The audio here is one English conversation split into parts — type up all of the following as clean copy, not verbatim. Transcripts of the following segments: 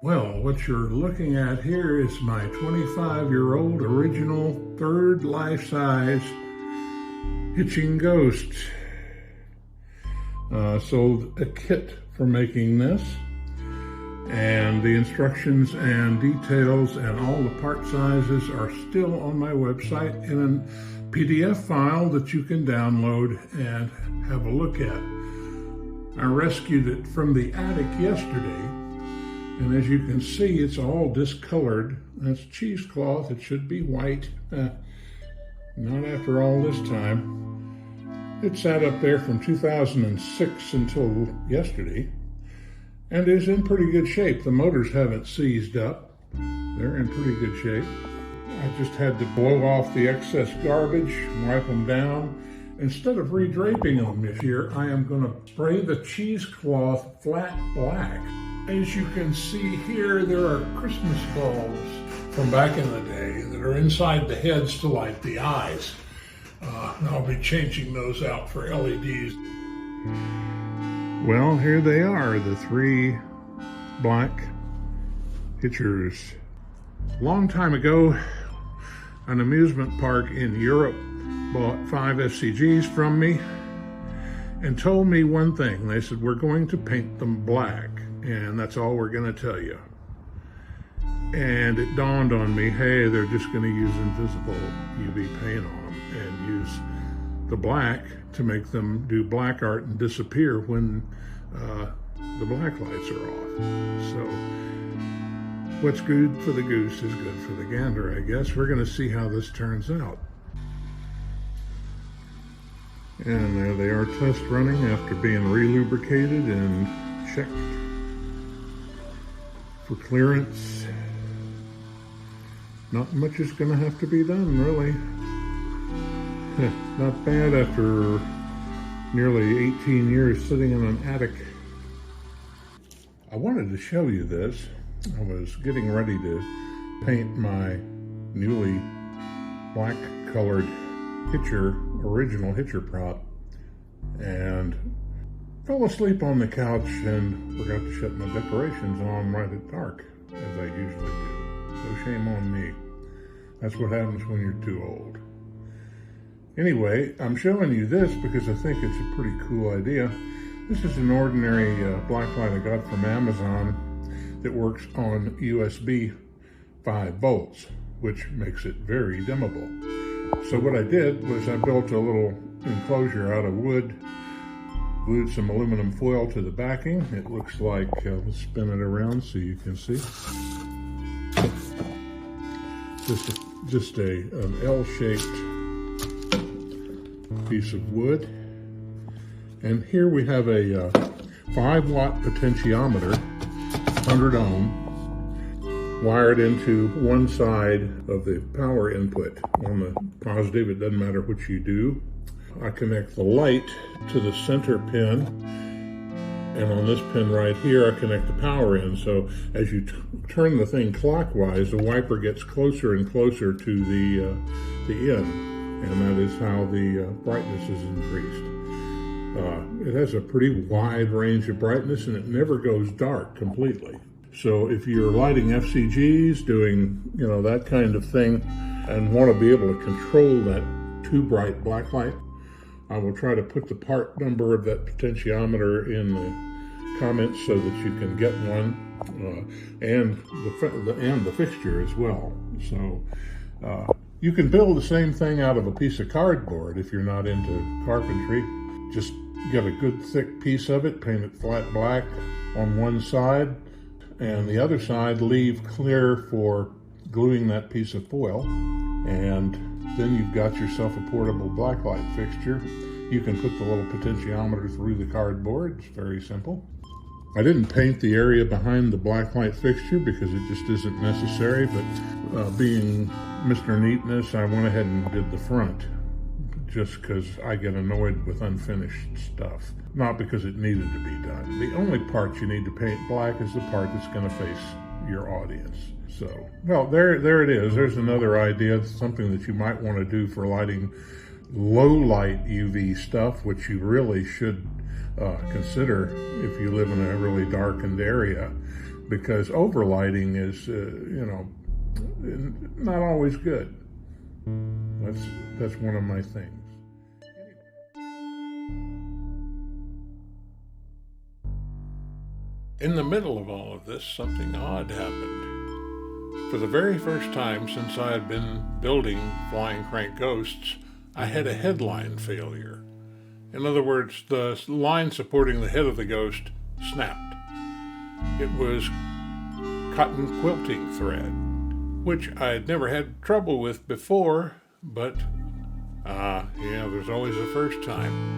Well, what you're looking at here is my 25-year-old original third life-size hitching ghost. Sold a kit for making this, and the instructions and details and all the part sizes are still on my website in a PDF file that you can download and have a look at. I rescued it from the attic yesterday, and as you can see, it's all discolored. That's cheesecloth. It should be white. Not after all this time. It sat up there from 2006 until yesterday, and is in pretty good shape. The motors haven't seized up. They're in pretty good shape. I just had to blow off the excess garbage, wipe them down. Instead of redraping them this year, I am going to spray the cheesecloth flat black. As you can see here, there are Christmas bulbs from back in the day that are inside the heads to light the eyes. I'll be changing those out for LEDs. Well, here they are, the three black hitchers. Long time ago, an amusement park in Europe bought 5 FCGs from me and told me one thing. They said, we're going to paint them black, and that's all we're going to tell you. And it dawned on me, hey, they're just going to use invisible UV paint on them and use the black to make them do black art and disappear when the black lights are off. So what's good for the goose is good for the gander, I guess. We're going to see how this turns out. And there they are, test running after being re-lubricated and checked for clearance. Not much is going to have to be done, really. Not bad after nearly 18 years sitting in an attic. I wanted to show you this. I was getting ready to paint my newly black colored original hitcher prop, and fell asleep on the couch and forgot to shut my decorations on right at dark, as I usually do. So shame on me. That's what happens when you're too old. Anyway, I'm showing you this because I think it's a pretty cool idea. This is an ordinary Blacklight I got from Amazon that works on USB 5 volts, which makes it very dimmable. So what I did was I built a little enclosure out of wood, glued some aluminum foil to the backing. It looks like, let's spin it around so you can see. Just an L-shaped piece of wood. And here we have a 5-watt potentiometer, 100 ohm, wired into one side of the power input. On the positive, it doesn't matter what you do. I connect the light to the center pin, and on this pin right here, I connect the power in. So as you turn the thing clockwise, the wiper gets closer and closer to the end, and that is how the brightness is increased. It has a pretty wide range of brightness, and it never goes dark completely. So if you're lighting FCGs, doing, that kind of thing, and want to be able to control that too bright black light, I will try to put the part number of that potentiometer in the comments so that you can get one, and the fixture as well. So you can build the same thing out of a piece of cardboard if you're not into carpentry. Just get a good thick piece of it, paint it flat black on one side, and the other side leave clear for gluing that piece of foil, and then you've got yourself a portable blacklight fixture. You can put the little potentiometer through the cardboard. It's very simple. I didn't paint the area behind the blacklight fixture because it just isn't necessary, but being Mr. Neatness, I went ahead and did the front, just because I get annoyed with unfinished stuff, not because it needed to be done. The only part you need to paint black is the part that's going to face your audience. So, well, there it is. There's another idea, something that you might want to do for lighting low light UV stuff, which you really should consider if you live in a really darkened area. because overlighting is, not always good. That's one of my things. In the middle of all of this, something odd happened. For the very first time since I had been building flying crank ghosts, I had a headline failure. In other words, the line supporting the head of the ghost snapped. It was cotton quilting thread, which I had never had trouble with before, but there's always a first time.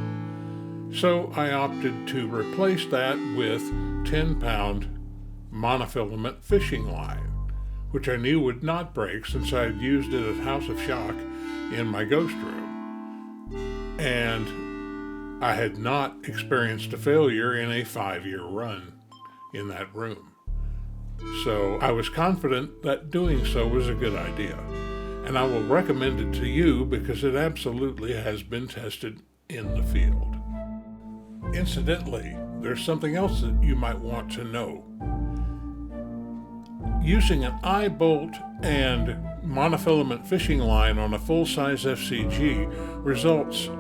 So I opted to replace that with 10-pound monofilament fishing line, which I knew would not break since I had used it at House of Shock in my ghost room. And I had not experienced a failure in a 5-year run in that room. So I was confident that doing so was a good idea. And I will recommend it to you because it absolutely has been tested in the field. Incidentally, there's something else that you might want to know. Using an eye bolt and monofilament fishing line on a full-size FCG results,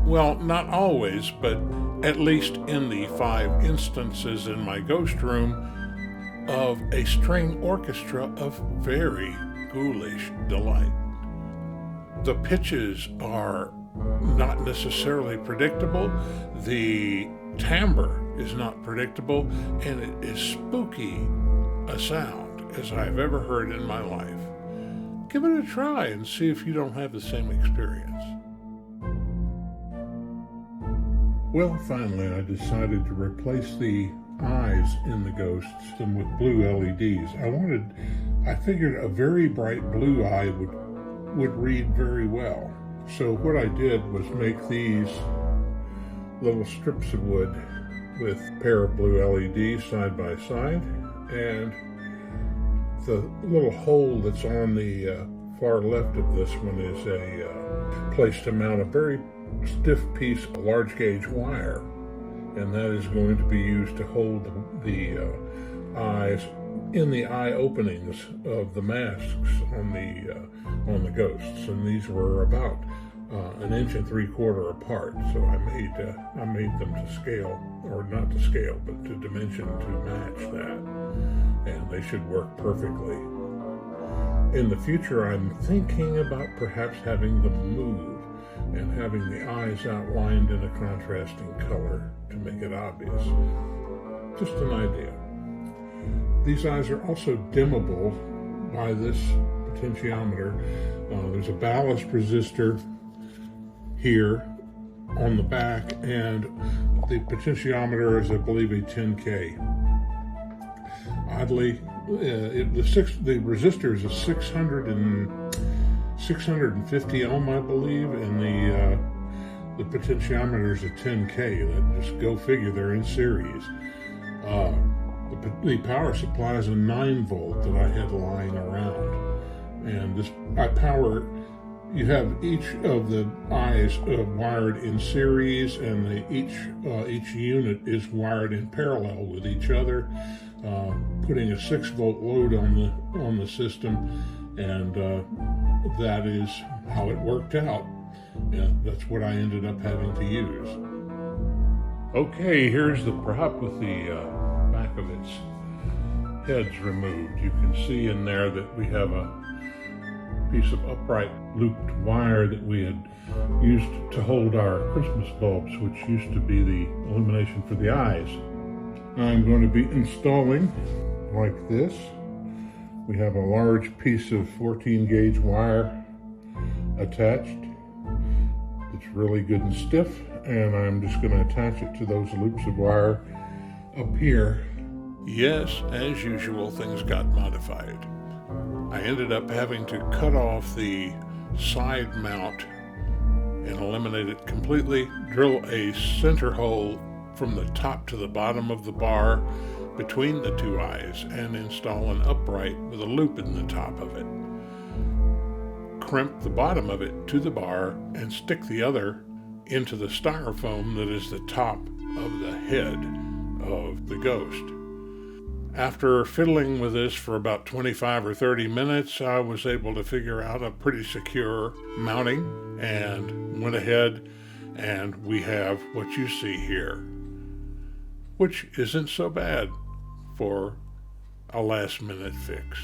well, not always, but at least in the 5 instances in my ghost room, of a string orchestra of very ghoulish delight. The pitches are not necessarily predictable, the timbre is not predictable, and it is spooky a sound as I've ever heard in my life. Give it a try and see if you don't have the same experience. Well, finally, I decided to replace the eyes in the ghost system with blue LEDs. I figured a very bright blue eye would read very well. So what I did was make these little strips of wood with a pair of blue LEDs side by side, and the little hole that's on the far left of this one is a place to mount a very stiff piece of large gauge wire, and that is going to be used to hold the eyes in the eye openings of the masks on the ghosts. And these were about 1 3/4 inches apart, so I made them to scale, or not to scale, but to dimension to match that, and they should work perfectly. In the future, I'm thinking about perhaps having them move and having the eyes outlined in a contrasting color to make it obvious. Just an idea. These eyes are also dimmable by this potentiometer. There's a ballast resistor here on the back, and the potentiometer is, I believe, a 10K. Oddly, the resistor is a 650 ohm, I believe, and the potentiometer is a 10K. That just go figure, they're in series. The power supply is a 9-volt that I had lying around, and you have each of the eyes wired in series, and each unit is wired in parallel with each other, putting a 6-volt load on the system, and that is how it worked out. And that's what I ended up having to use. Okay, here's the prop with the back of its heads removed. You can see in there that we have a piece of upright looped wire that we had used to hold our Christmas bulbs, which used to be the illumination for the eyes. I'm going to be installing like this. We have a large piece of 14 gauge wire attached. It's really good and stiff, and I'm just going to attach it to those loops of wire up here. Yes, as usual, things got modified. I ended up having to cut off the side mount and eliminate it completely, drill a center hole from the top to the bottom of the bar between the two eyes, and install an upright with a loop in the top of it. Crimp the bottom of it to the bar and stick the other into the styrofoam that is the top of the head of the ghost. After fiddling with this for about 25 or 30 minutes, I was able to figure out a pretty secure mounting and went ahead and we have what you see here, which isn't so bad for a last minute fix.